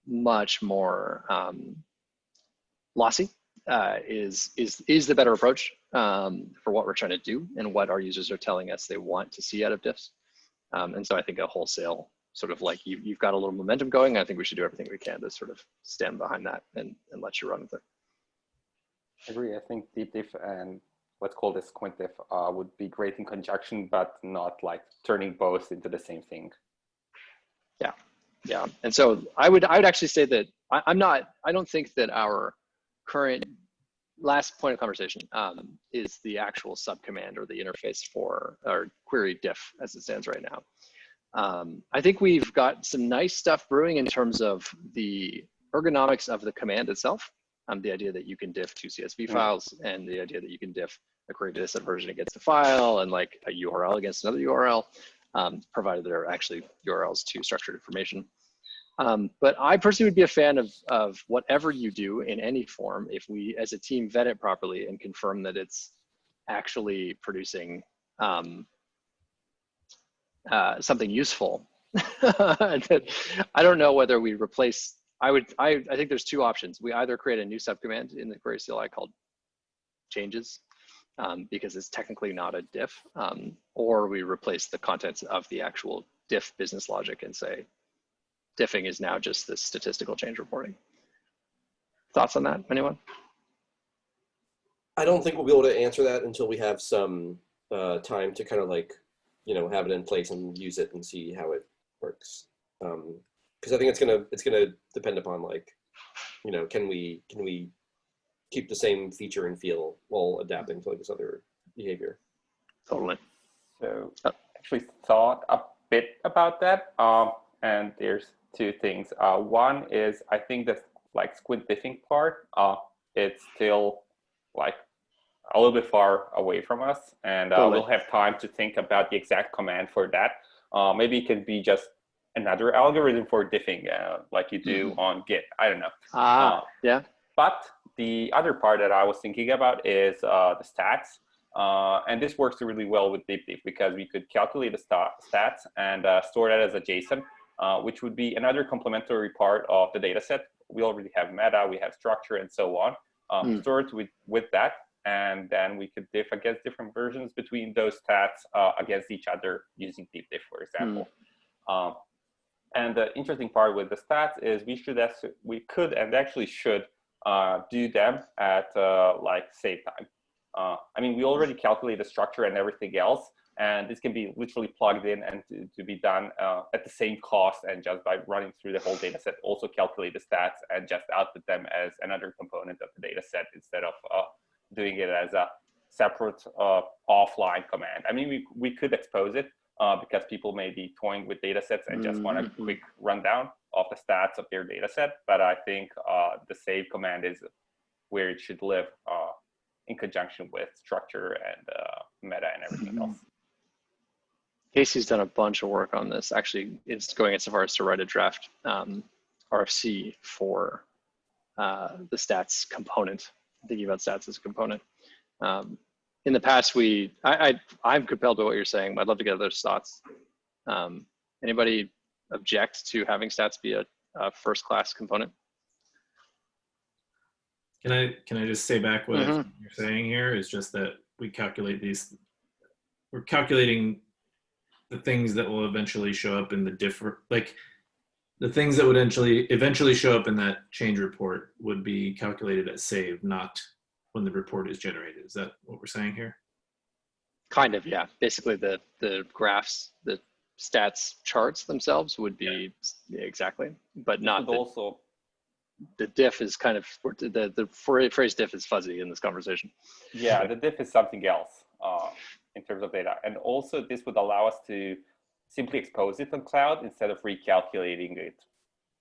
much more lossy, is the better approach for what we're trying to do and what our users are telling us they want to see out of diffs. And so I think a wholesale sort of like you've got a little momentum going. I think we should do everything we can to sort of stand behind that and let you run with it. I agree. I think deep diff and let's call this squint diff would be great in conjunction, but not like turning both into the same thing. Yeah. And so I would actually say that I don't think that our current last point of conversation is the actual subcommand or the interface for our query diff as it stands right now. I think we've got some nice stuff brewing in terms of the ergonomics of the command itself. The idea that you can diff two CSV files and the idea that you can diff a query dataset version against a file and like a URL against another URL, provided there are actually URLs to structured information. But I personally would be a fan of whatever you do in any form if we as a team vet it properly and confirm that it's actually producing something useful. I don't know whether we replace, I think there's two options. We either create a new subcommand in the query CLI called changes, because it's technically not a diff, or we replace the contents of the actual diff business logic and say, diffing is now just this statistical change reporting. Thoughts on that, anyone? I don't think we'll be able to answer that until we have some time to kind of like, have it in place and use it and see how it works. Because I think it's gonna depend upon like, can we keep the same feature and feel while adapting to like this other behavior. Totally. So I actually thought a bit about that. And there's two things. One is I think that like squint diffing part, it's still like a little bit far away from us, and Totally. we'll have time to think about the exact command for that. Maybe it can be just another algorithm for diffing, like you do on Git. I don't know. Yeah. But the other part that I was thinking about is the stats. And this works really well with deep diff because we could calculate the stats and store that as a JSON, which would be another complementary part of the data set. We already have meta, we have structure, and so on. Store it with that, and then we could diff against different versions between those stats against each other using deep diff, for example. And the interesting part with the stats is we could and actually should do them at like save time. I mean, we already calculate the structure and everything else, And this can be literally plugged in and to be done at the same cost, and just by running through the whole data set, also calculate the stats and just output them as another component of the data set instead of doing it as a separate offline command. I mean, we could expose it because people may be toying with data sets and just want a quick rundown of the stats of their data set. But I think the save command is where it should live in conjunction with structure and meta and everything else. Casey's done a bunch of work on this. Actually, it's going as far as to write a draft RFC for the stats component, thinking about stats as a component. In the past, I'm compelled by what you're saying. I'd love to get those thoughts. Anybody object to having stats be a first-class component? Can I just say back what you're saying here is just that we calculate these. We're calculating the things that will eventually show up in the the things that would eventually show up in that change report would be calculated as save, not when the report is generated. Is that what we're saying here? Kind of, yeah. Basically, the graphs, the stats charts themselves would be exactly, but not also. The diff is kind of, the phrase diff is fuzzy in this conversation. Yeah, the diff is something else in terms of data. And also this would allow us to simply expose it on cloud instead of recalculating it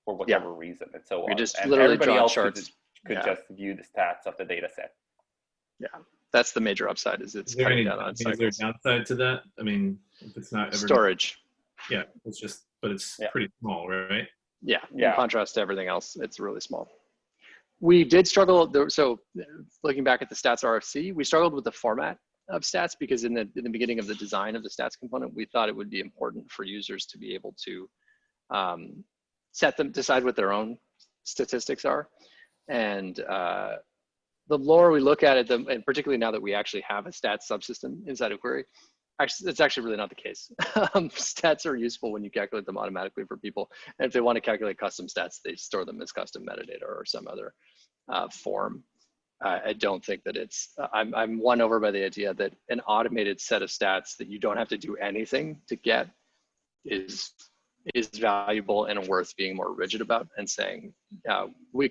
for whatever reason and so on. You just and literally everybody draw else charts. could just view the stats of the data set. Yeah, that's the major upside, is it's cutting down on cycles. Is there a downside to that? I mean, if it's not ever storage. Yeah, it's just, but it's pretty small, right? Yeah, in contrast to everything else, it's really small. We did struggle, so looking back at the stats RFC, we struggled with the format of stats because in the beginning of the design of the stats component, we thought it would be important for users to be able to decide what their own statistics are. And the more we look at it, and particularly now that we actually have a stats subsystem inside of Query, it's actually really not the case. Stats are useful when you calculate them automatically for people. And if they want to calculate custom stats, they store them as custom metadata or some other form. I don't think that it's, I'm won over by the idea that an automated set of stats that you don't have to do anything to get is valuable and worth being more rigid about, and saying,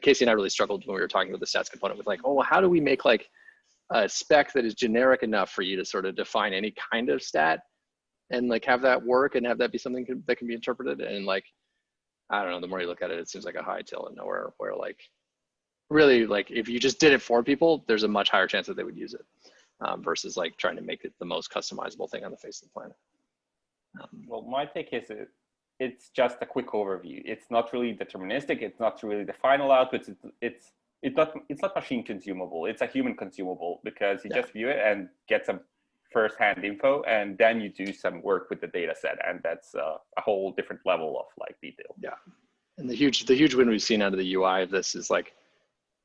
Casey and I really struggled when we were talking about the stats component with like, oh, well, how do we make like a spec that is generic enough for you to sort of define any kind of stat and like have that work and have that be something that can be interpreted. And like, I don't know, the more you look at it, it seems like a high till and nowhere, where like, really, like if you just did it for people, there's a much higher chance that they would use it versus like trying to make it the most customizable thing on the face of the planet. Well, my take is it's just a quick overview. It's not really deterministic. It's not really the final output. It's not machine consumable. It's a human consumable, because you just view it and get some first-hand info, and then you do some work with the data set, and that's a whole different level of like detail. Yeah, and the huge win we've seen out of the UI of this is like,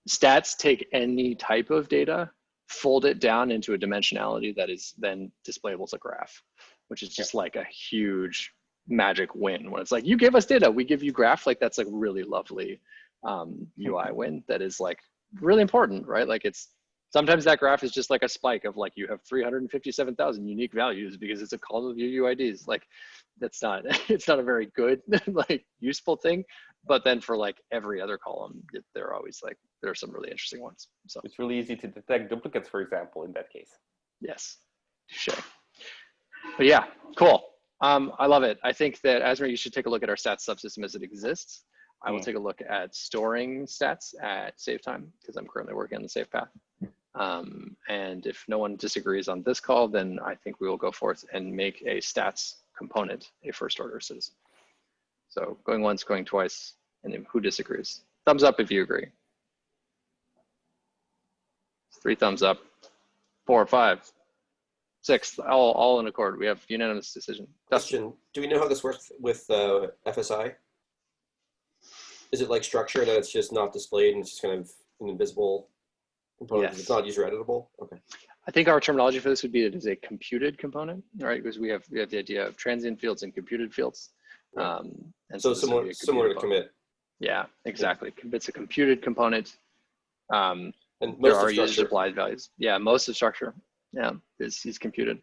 stats take any type of data, fold it down into a dimensionality that is then displayable as a graph, which is just like a huge magic win. When it's like, you give us data, we give you graph, like that's like really lovely UI win that is like really important, right? Like it's, sometimes that graph is just like a spike of like, you have 357,000 unique values because it's a call of your UIDs. Like that's not, it's not a very good, like useful thing. But then for like every other column, they're always like, there are some really interesting ones. So it's really easy to detect duplicates, for example, in that case. Yes, touche. But yeah, cool. I love it. I think that Asmer, you should take a look at our stats subsystem as it exists. I will take a look at storing stats at save time, because I'm currently working on the save path. And if no one disagrees on this call, then I think we will go forth and make a stats component a first order citizen. So going once, going twice, and then who disagrees? Thumbs up if you agree. 3 thumbs up, 4, 5, 6, all in accord. We have unanimous decision. Question, do we know how this works with FSI? Is it like structure that it's just not displayed and it's just kind of an invisible component? Yes. It's not user editable? Okay. I think our terminology for this would be it is a computed component, right? Because we have the idea of transient fields and computed fields. Right. And so similar to commit. Yeah, exactly. Yeah. It's a computed component. And most there are user applied values. Yeah, most of structure, is computed.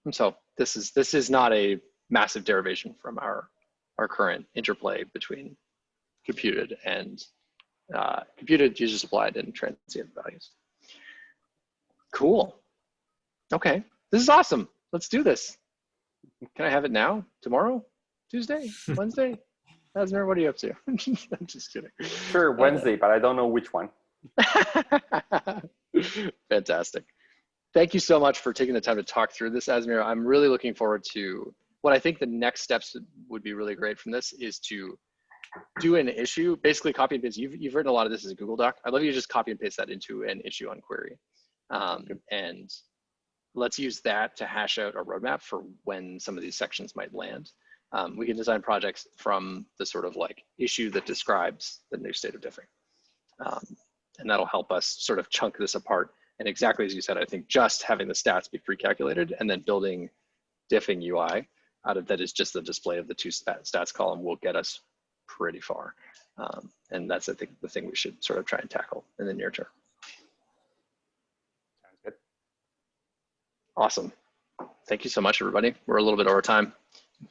And so this is not a massive derivation from our current interplay between computed and computed, user supplied, and transient values. Cool. Okay, this is awesome. Let's do this. Can I have it now? Tomorrow? Tuesday? Wednesday? Asmer, what are you up to? I'm just kidding. Sure, Wednesday, but I don't know which one. Fantastic. Thank you so much for taking the time to talk through this, Asmir. I'm really looking forward to what I think the next steps would be really great from this is to do an issue, basically copy and paste. You've written a lot of this as a Google Doc. I'd love you to just copy and paste that into an issue on Query. And let's use that to hash out a roadmap for when some of these sections might land. We can design projects from the sort of like issue that describes the new state of diffing. And that'll help us sort of chunk this apart. And exactly as you said, I think just having the stats be pre-calculated and then building diffing UI out of that is just the display of the two stats column will get us pretty far. And that's, I think, the thing we should sort of try and tackle in the near term. Sounds good. Awesome. Thank you so much, everybody. We're a little bit over time,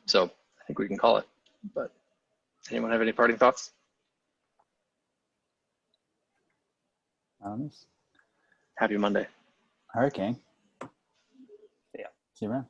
so I think we can call it. But anyone have any parting thoughts? Honest. Happy Monday. All right, gang. Yeah. See you around.